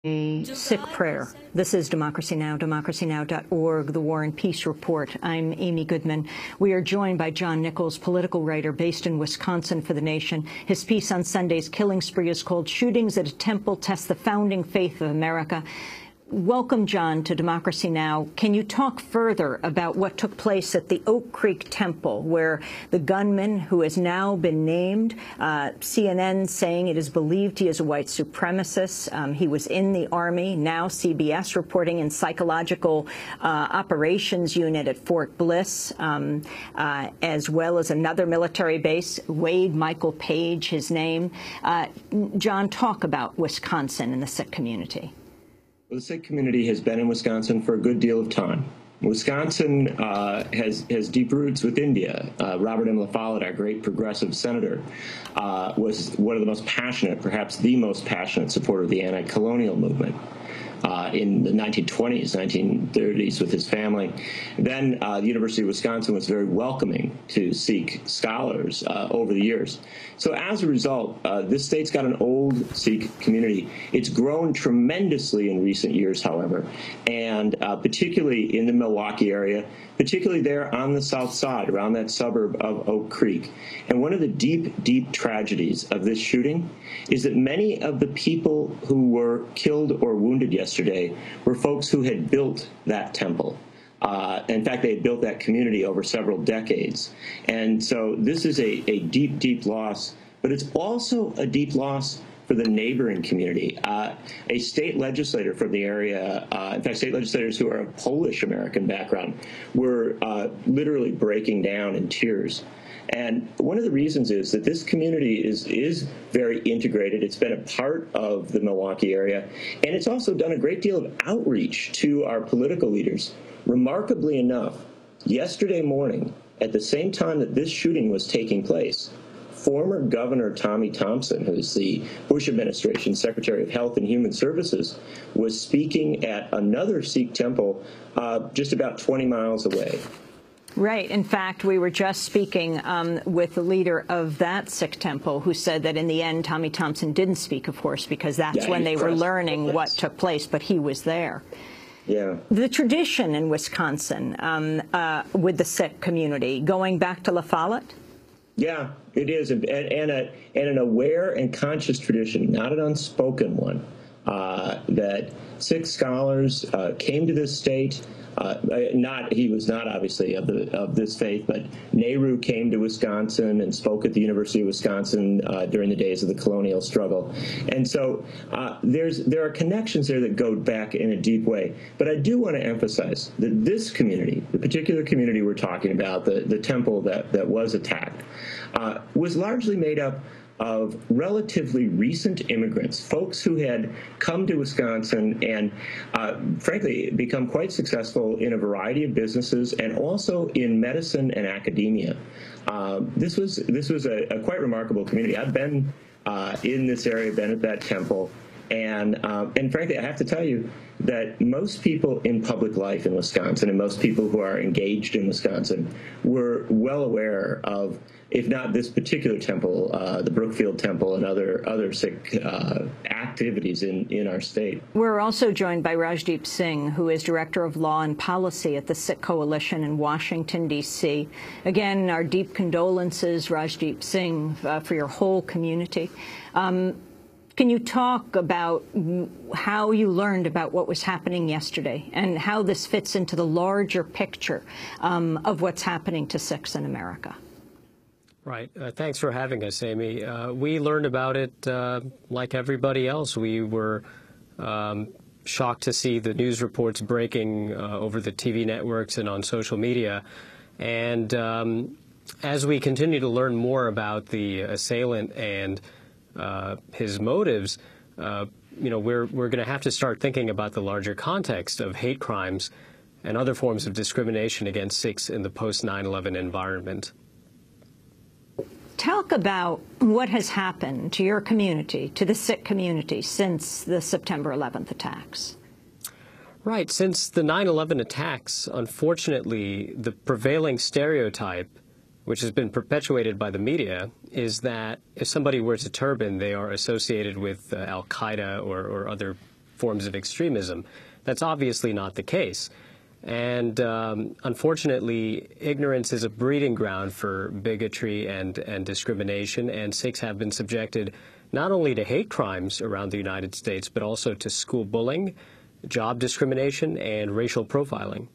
A Sikh prayer. This is Democracy Now!, democracynow.org, the War and Peace Report. I'm Amy Goodman. We are joined by John Nichols, political writer based in Wisconsin for The Nation. His piece on Sunday's killing spree is called "Shootings at a Temple Test the Founding Faith of America." Welcome, John, to Democracy Now! Can you talk further about what took place at the Oak Creek Temple, where the gunman, who has now been named, CNN saying it is believed he is a white supremacist, he was in the Army, now CBS reporting in psychological operations unit at Fort Bliss, as well as another military base, Wade Michael Page, his name. John, talk about Wisconsin and the Sikh community. Well, the Sikh community has been in Wisconsin for a good deal of time. Wisconsin has deep roots with India. Robert M. La Follette, our great progressive senator, was one of the most passionate, perhaps the most passionate supporter of the anti-colonial movement in the 1920s, 1930s with his family. Then the University of Wisconsin was very welcoming to Sikh scholars over the years. So as a result, this state's got an old Sikh community. It's grown tremendously in recent years, however, and particularly in the Milwaukee area, particularly there on the south side, around that suburb of Oak Creek. And one of the deep, deep tragedies of this shooting is that many of the people who were killed or wounded yesterday were folks who had built that temple. In fact, they had built that community over several decades. And so this is a deep, deep loss, but it's also a deep loss for the neighboring community. A state legislator from the area, in fact, state legislators who are of Polish-American background, were literally breaking down in tears. And one of the reasons is that this community is very integrated. It's been a part of the Milwaukee area, and it's also done a great deal of outreach to our political leaders. Remarkably enough, yesterday morning, at the same time that this shooting was taking place, former Governor Tommy Thompson, who is the Bush administration Secretary of Health and Human Services, was speaking at another Sikh temple just about 20 miles away. Right. In fact, we were just speaking with the leader of that Sikh temple, who said that in the end, Tommy Thompson didn't speak, of course, because that's when they were learning what took place, but he was there. Yeah. The tradition in Wisconsin with the Sikh community, going back to La Follette? Yeah, it is, and an aware and conscious tradition, not an unspoken one, that Sikh scholars came to this state. He was not obviously of this faith, but Nehru came to Wisconsin and spoke at the University of Wisconsin during the days of the colonial struggle, and so there are connections there that go back in a deep way. But I do want to emphasize that this community, the particular community we're talking about, the temple that was attacked, was largely made up of relatively recent immigrants, folks who had come to Wisconsin and, frankly, become quite successful in a variety of businesses and also in medicine and academia. This was a quite remarkable community. I've been in this area, been at that temple, and frankly, I have to tell you that most people in public life in Wisconsin and most people who are engaged in Wisconsin were well aware of, if not this particular temple, the Brookfield Temple and other Sikh activities in our state. We're also joined by Rajdeep Singh, who is Director of Law and Policy at the Sikh Coalition in Washington, D.C. Again, our deep condolences, Rajdeep Singh, for your whole community. Can you talk about how you learned about what was happening yesterday and how this fits into the larger picture of what's happening to Sikhs in America? Right. Thanks for having us, Amy. We learned about it like everybody else. We were shocked to see the news reports breaking over the TV networks and on social media. And as we continue to learn more about the assailant and his motives, we're going to have to start thinking about the larger context of hate crimes and other forms of discrimination against Sikhs in the post-9/11 environment. Talk about what has happened to your community, to the Sikh community, since the September 11th attacks. Right. Since the 9/11 attacks, unfortunately, the prevailing stereotype, which has been perpetuated by the media, is that if somebody wears a turban, they are associated with al-Qaeda or other forms of extremism. That's obviously not the case. And unfortunately, ignorance is a breeding ground for bigotry and discrimination, and Sikhs have been subjected not only to hate crimes around the United States, but also to school bullying, job discrimination, and racial profiling.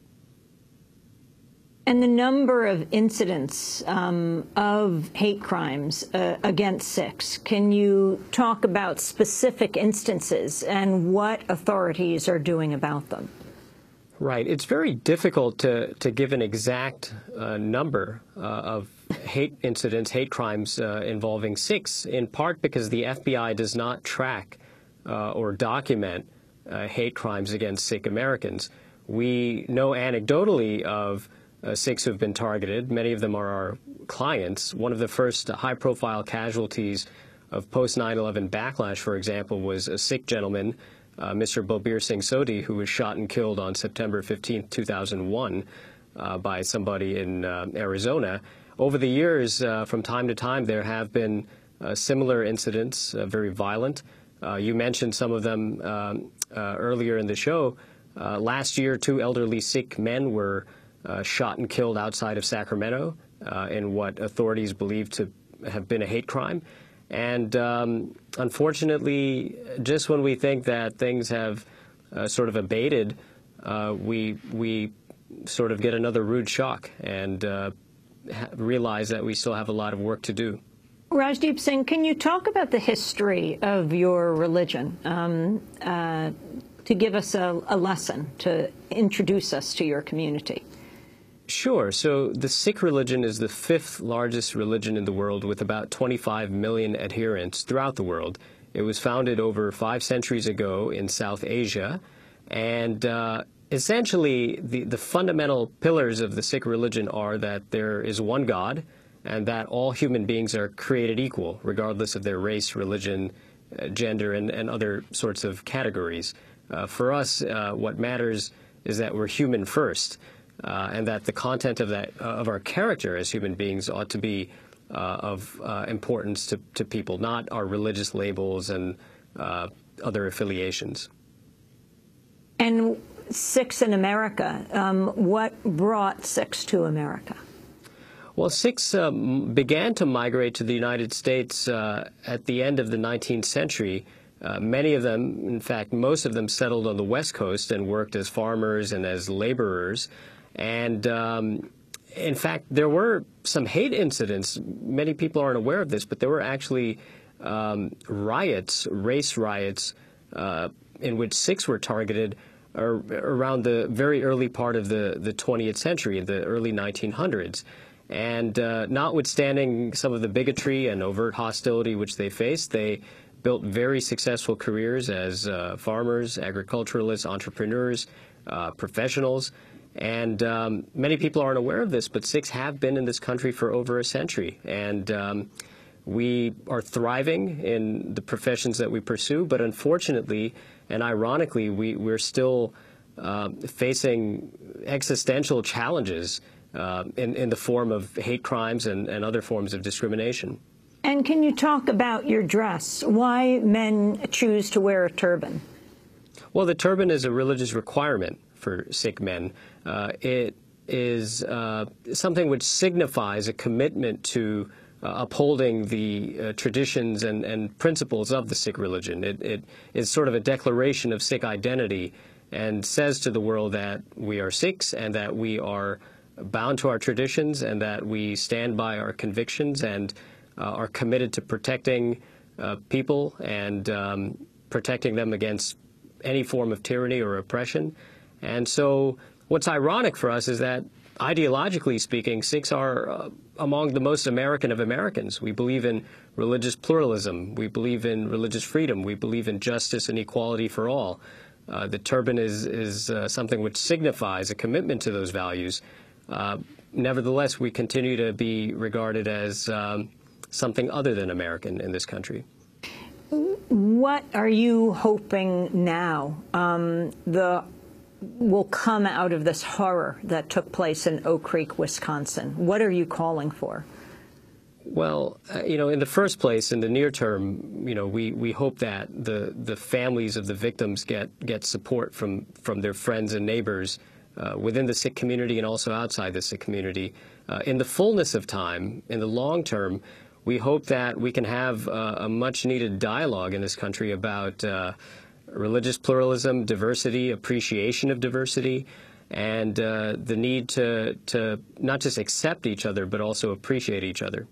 And the number of incidents of hate crimes against Sikhs, can you talk about specific instances and what authorities are doing about them? Right. It's very difficult to give an exact number of hate incidents, hate crimes involving Sikhs, in part because the FBI does not track or document hate crimes against Sikh Americans. We know anecdotally of Sikhs who have been targeted. Many of them are our clients. One of the first high-profile casualties of post-9/11 backlash, for example, was a Sikh gentleman, Mr. Balbir Singh Sodhi, who was shot and killed on September 15, 2001 by somebody in Arizona. Over the years, from time to time, there have been similar incidents, very violent. You mentioned some of them earlier in the show. Last year, 2 elderly Sikh men were shot and killed outside of Sacramento in what authorities believe to have been a hate crime. And unfortunately, just when we think that things have sort of abated, we sort of get another rude shock and realize that we still have a lot of work to do. Rajdeep Singh, can you talk about the history of your religion to give us a lesson, to introduce us to your community? Sure. So the Sikh religion is the 5th largest religion in the world, with about 25 million adherents throughout the world. It was founded over 5 centuries ago in South Asia, and essentially the fundamental pillars of the Sikh religion are that there is one God and that all human beings are created equal, regardless of their race, religion, gender, and other sorts of categories. For us, what matters is that we're human first. And that the content of our character as human beings ought to be of importance to people, not our religious labels and other affiliations. And Sikhs in America, what brought Sikhs to America? Well, Sikhs began to migrate to the United States at the end of the 19th century. Many of them, in fact, most of them settled on the West Coast and worked as farmers and as laborers. And in fact, there were some hate incidents. Many people aren't aware of this, but there were actually riots, race riots, in which Sikhs were targeted around the very early part of the 20th century, in the early 1900s. And notwithstanding some of the bigotry and overt hostility which they faced, they built very successful careers as farmers, agriculturalists, entrepreneurs, professionals. And many people aren't aware of this, but Sikhs have been in this country for over a century. And we are thriving in the professions that we pursue, but unfortunately and ironically, we're still facing existential challenges in the form of hate crimes and other forms of discrimination. And can you talk about your dress? Why men choose to wear a turban? Well, the turban is a religious requirement for Sikh men. It is something which signifies a commitment to upholding the traditions and principles of the Sikh religion. It is sort of a declaration of Sikh identity and says to the world that we are Sikhs and that we are bound to our traditions and that we stand by our convictions and are committed to protecting people and protecting them against any form of tyranny or oppression. And so what's ironic for us is that, ideologically speaking, Sikhs are among the most American of Americans. We believe in religious pluralism. We believe in religious freedom. We believe in justice and equality for all. The turban is something which signifies a commitment to those values. Nevertheless, we continue to be regarded as something other than American in this country. What are you hoping now will come out of this horror that took place in Oak Creek, Wisconsin? What are you calling for? Well, in the first place, in the near term, we hope that the families of the victims get support from their friends and neighbors within the Sikh community and also outside the Sikh community. In the fullness of time, in the long term, we hope that we can have a much-needed dialogue in this country about religious pluralism, diversity, appreciation of diversity, and the need to not just accept each other, but also appreciate each other.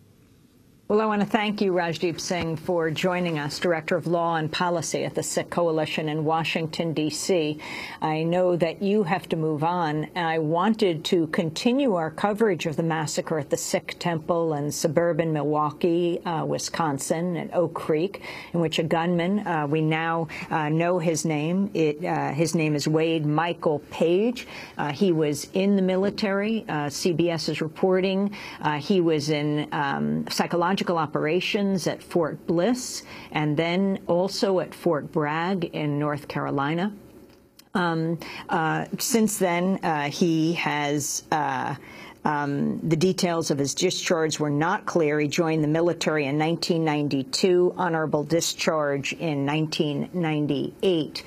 Well, I want to thank you, Rajdeep Singh, for joining us, Director of Law and Policy at the Sikh Coalition in Washington, D.C. I know that you have to move on. I wanted to continue our coverage of the massacre at the Sikh temple in suburban Milwaukee, Wisconsin, at Oak Creek, in which a gunman, we now know his name. His name is Wade Michael Page. He was in the military. CBS is reporting. He was in psychological operations at Fort Bliss and then also at Fort Bragg in North Carolina. Since then, he has the details of his discharge were not clear. He joined the military in 1992, honorable discharge in 1998.